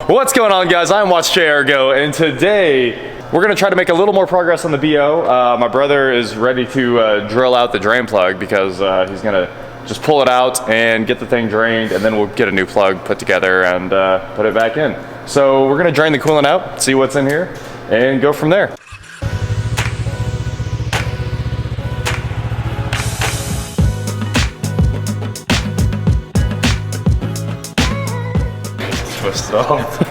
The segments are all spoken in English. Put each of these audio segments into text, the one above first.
What's going on, guys? I'm Watch JR Go, and today we're gonna try to make a little more progress on the BO. My brother is ready to drill out the drain plug because he's gonna just pull it out and get the thing drained, and then we'll get a new plug put together and put it back in. So we're gonna drain the coolant out, see what's in here, and go from there. Twist it off.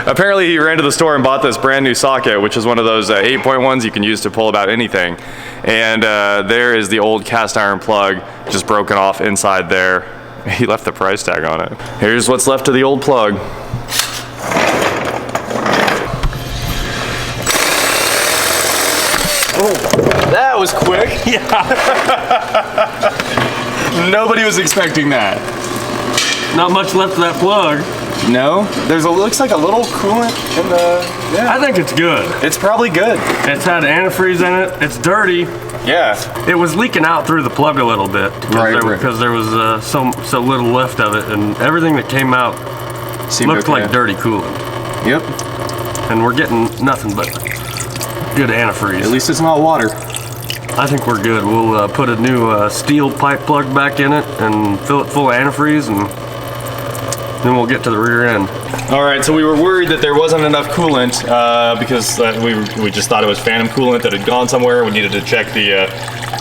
Apparently he ran to the store and bought this brand new socket, which is one of those 8-point ones you can use to pull about anything. And there is the old cast iron plug just broken off inside there. He left the price tag on it. Here's what's left of the old plug. Oh, that was quick. Yeah. Nobody was expecting that. Not much left of that plug. No? Looks like a little coolant in the... Yeah. I think it's good. It's probably good. It's had antifreeze in it. It's dirty. Yeah. It was leaking out through the plug a little bit. Because there was so little left of it, and everything that came out looked like dirty coolant. Yep. And we're getting nothing but good antifreeze. At least it's not water. I think we're good. We'll put a new steel pipe plug back in it and fill it full of antifreeze, and then we'll get to the rear end. All right, so we were worried that there wasn't enough coolant because we just thought it was phantom coolant that had gone somewhere. We needed to check the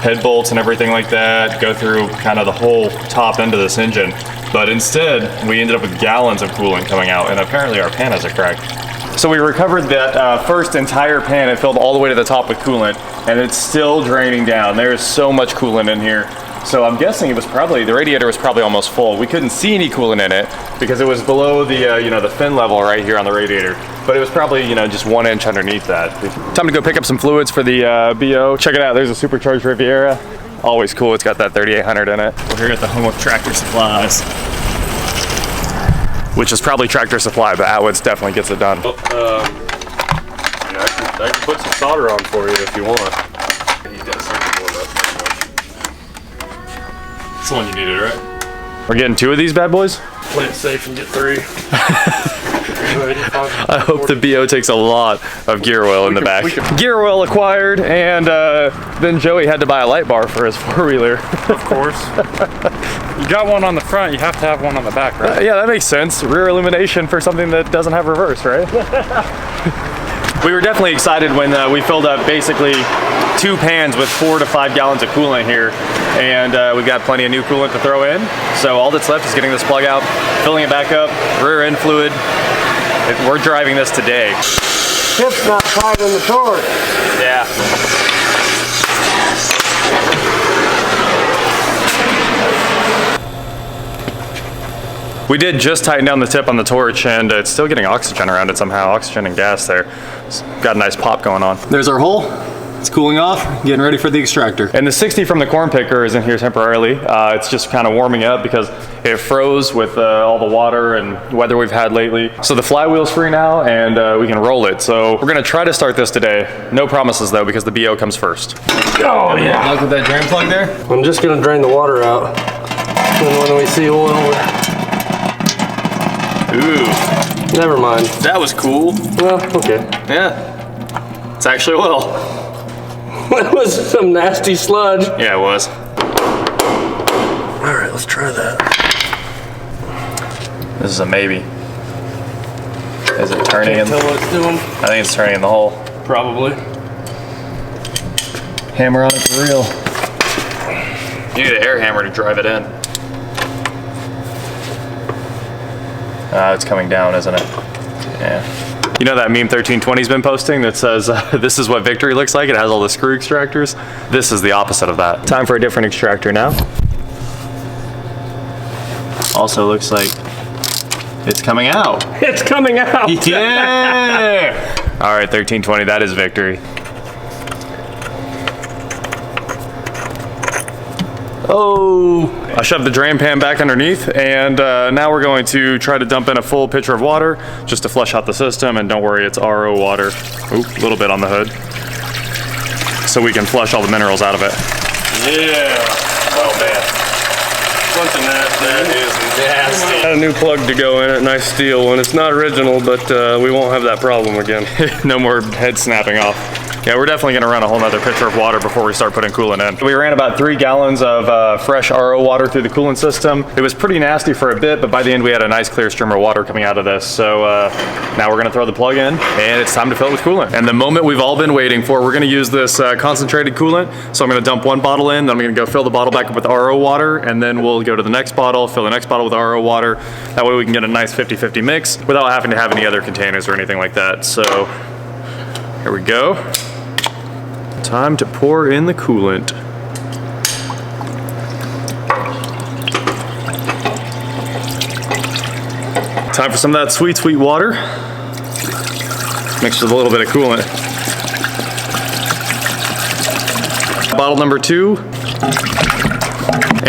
head bolts and everything like that, go through kind of the whole top end of this engine. But instead, we ended up with gallons of coolant coming out, and apparently our pan has a crack. So we recovered that first entire pan. It filled all the way to the top with coolant, and it's still draining down. There is so much coolant in here. So I'm guessing it was probably, the radiator was probably almost full. We couldn't see any coolant in it because it was below the, the fin level right here on the radiator. But it was probably, just 1 inch underneath that. Time to go pick up some fluids for the BO. Check it out, there's a supercharged Riviera. Always cool, it's got that 3800 in it. We're here at the home of Tractor Supplies, which is probably Tractor Supply, but Atwood's definitely gets it done. Yeah, I can put some solder on for you if you want. He does something more up. It's the one you needed, right? We're getting 2 of these bad boys? Play it safe and get 3. I hope the BO takes a lot of gear oil in the back. Gear oil acquired, and then Joey had to buy a light bar for his 4-wheeler. Of course. You got one on the front, you have to have one on the back, right? Yeah, that makes sense. Rear illumination for something that doesn't have reverse, right? We were definitely excited when we filled up basically 2 pans with 4 to 5 gallons of coolant here, and we've got plenty of new coolant to throw in. So all that's left is getting this plug out, filling it back up, rear end fluid. We're driving this today. Tip's not tight in the torque. Yeah. We did just tighten down the tip on the torch, and it's still getting oxygen around it somehow, oxygen and gas there. It's got a nice pop going on. There's our hole. It's cooling off, getting ready for the extractor. And the 60 from the corn picker is in here temporarily. It's just kind of warming up because it froze with all the water and weather we've had lately. So the flywheel's free now, and we can roll it. So we're gonna try to start this today. No promises though, because the BO comes first. Oh yeah. Look at that drain plug there. I'm just gonna drain the water out. And when we see oil, Ooh. never mind. That was cool. Well, okay. Yeah. It's actually oil. That was some nasty sludge. Yeah, it was. All right, let's try that. This is a maybe. Is it turning in? Tell what it's doing. I think it's turning in the hole. Probably. Hammer on it for real. You need an air hammer to drive it in. It's coming down, isn't it? Yeah. You know that meme 1320's been posting that says, this is what victory looks like? It has all the screw extractors. This is the opposite of that. Time for a different extractor now. Also looks like it's coming out. It's coming out. Yeah! All right, 1320, that is victory. Oh! I shoved the drain pan back underneath, and now we're going to try to dump in a full pitcher of water just to flush out the system, and don't worry, it's RO water. Oop, a little bit on the hood. So we can flush all the minerals out of it. Yeah. Oh man. Something that. That is nasty. Got a new plug to go in it, nice steel one. It's not original, but we won't have that problem again. No more head snapping off. Yeah, we're definitely gonna run a whole nother pitcher of water before we start putting coolant in. We ran about 3 gallons of fresh RO water through the coolant system. It was pretty nasty for a bit, but by the end we had a nice clear stream of water coming out of this. So now we're gonna throw the plug in and it's time to fill it with coolant. And the moment we've all been waiting for, we're gonna use this concentrated coolant. So I'm gonna dump 1 bottle in, then I'm gonna go fill the bottle back up with RO water, and then we'll go to the next bottle, fill the next bottle with RO water. That way we can get a nice 50-50 mix without having to have any other containers or anything like that. So here we go. Time to pour in the coolant. Time for some of that sweet, sweet water. Mixed with a little bit of coolant. Bottle number 2.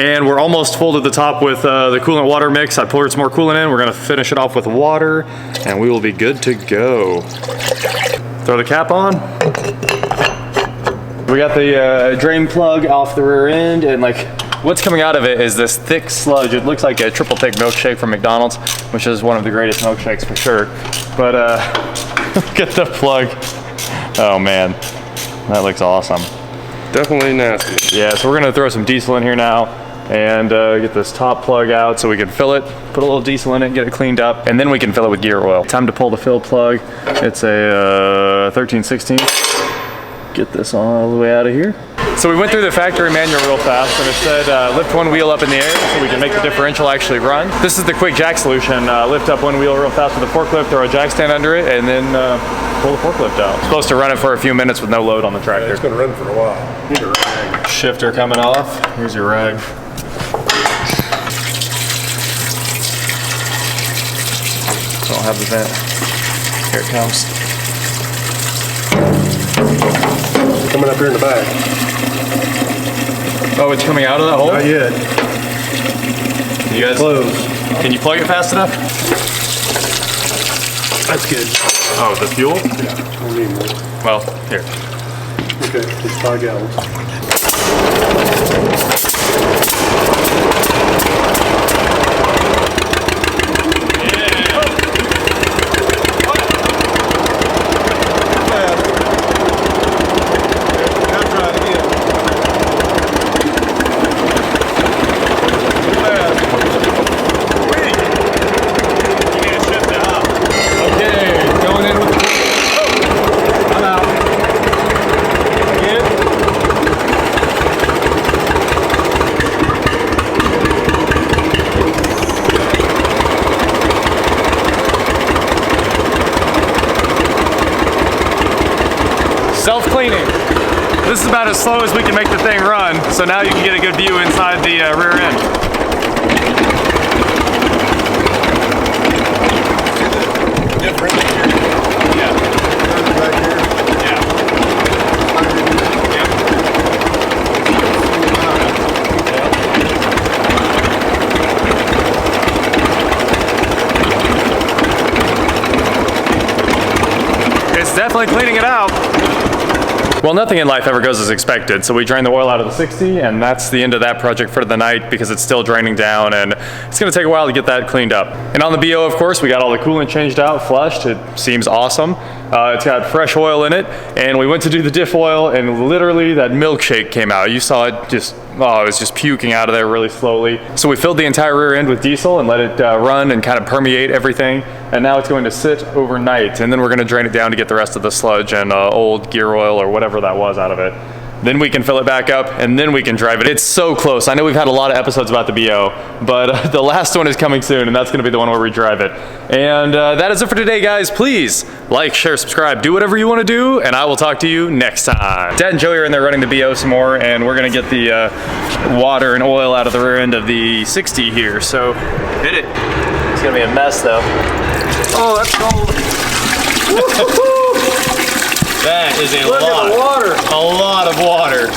And we're almost full to the top with the coolant water mix. I poured some more coolant in. We're gonna finish it off with water and we will be good to go. Throw the cap on. We got the drain plug off the rear end, and like what's coming out of it is this thick sludge. It looks like a triple thick milkshake from McDonald's, which is one of the greatest milkshakes for sure. But look at the plug. Oh man, that looks awesome. Definitely nasty. Yeah, so we're gonna throw some diesel in here now and get this top plug out so we can fill it, put a little diesel in it, get it cleaned up, and then we can fill it with gear oil. Time to pull the fill plug. It's a 13/16. Get this all the way out of here. So we went through the factory manual real fast and it said lift 1 wheel up in the air so we can make the differential actually run. This is the quick jack solution. Lift up 1 wheel real fast with a forklift, throw a jack stand under it, and then pull the forklift out. Supposed to run it for a few minutes with no load on the tractor. It's gonna run for a while. Need a rag. Shifter coming off. Here's your rag. Don't have the vent. Here it comes. Coming up here in the back. Oh, it's coming out of that hole? Not yet. You guys, Close. can you plug it fast enough? That's good. Oh, the fuel? Yeah, we'll need more. Well, here. Okay, it's 5 gallons. Self-cleaning. This is about as slow as we can make the thing run, so now you can get a good view inside the rear end. It's definitely cleaning it out. Well, nothing in life ever goes as expected, so we drained the oil out of the 60, and that's the end of that project for the night because it's still draining down, and it's gonna take a while to get that cleaned up. And on the BO, of course, we got all the coolant changed out, flushed. It seems awesome. It's got fresh oil in it, and we went to do the diff oil, and literally that milkshake came out. You saw it just, oh, it was just puking out of there really slowly. So we filled the entire rear end with diesel and let it run and kind of permeate everything, and now it's going to sit overnight, and then we're gonna drain it down to get the rest of the sludge and old gear oil or whatever that was out of it. Then we can fill it back up, and then we can drive it. It's so close. I know we've had a lot of episodes about the BO, but the last one is coming soon, and that's gonna be the one where we drive it. And that is it for today, guys. Please like, share, subscribe, do whatever you wanna do, and I will talk to you next time. Dad and Joey are in there running the BO some more, and we're gonna get the water and oil out of the rear end of the 60 here, so hit it. It's gonna be a mess, though. Oh, that's cold. That is a Look lot. at the water. A lot of water.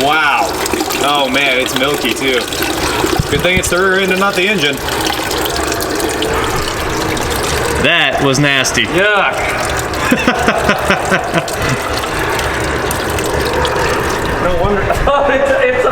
Wow. Oh man, it's milky too. Good thing it's the rear end and not the engine. That was nasty. Yuck. No wonder. It's a